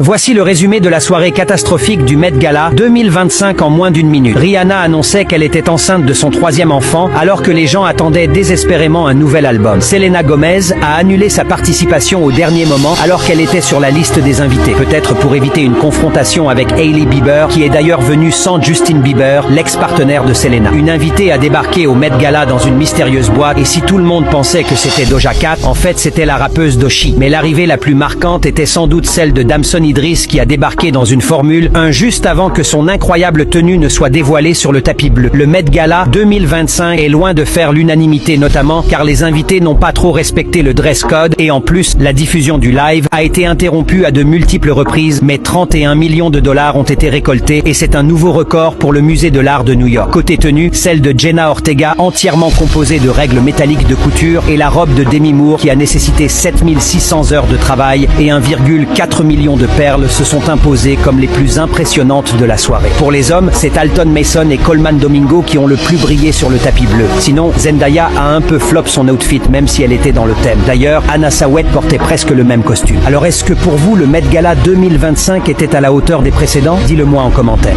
Voici le résumé de la soirée catastrophique du Met Gala 2025 en moins d'une minute. Rihanna annonçait qu'elle était enceinte de son 3e enfant alors que les gens attendaient désespérément un nouvel album. Selena Gomez a annulé sa participation au dernier moment alors qu'elle était sur la liste des invités. Peut-être pour éviter une confrontation avec Hailey Bieber, qui est d'ailleurs venue sans Justin Bieber, l'ex-partenaire de Selena. Une invitée a débarqué au Met Gala dans une mystérieuse boîte et si tout le monde pensait que c'était Doja Cat, en fait c'était la rappeuse Doechii. Mais l'arrivée la plus marquante était sans doute celle de Damson Idris qui a débarqué dans une Formule 1 juste avant que son incroyable tenue ne soit dévoilée sur le tapis bleu. Le Met Gala 2025 est loin de faire l'unanimité, notamment car les invités n'ont pas trop respecté le dress code et en plus, la diffusion du live a été interrompue à de multiples reprises, mais 31 millions de dollars ont été récoltés et c'est un nouveau record pour le musée de l'art de New York. Côté tenue, celle de Jenna Ortega, entièrement composée de règles métalliques de couture, et la robe de Demi Moore qui a nécessité 7600 heures de travail et 1,4 million de perles se sont imposées comme les plus impressionnantes de la soirée. Pour les hommes, c'est Alton Mason et Coleman Domingo qui ont le plus brillé sur le tapis bleu. Sinon, Zendaya a un peu flop son outfit même si elle était dans le thème. D'ailleurs, Anna Sawet portait presque le même costume. Alors est-ce que pour vous le Met Gala 2025 était à la hauteur des précédents? Dis-le moi en commentaire.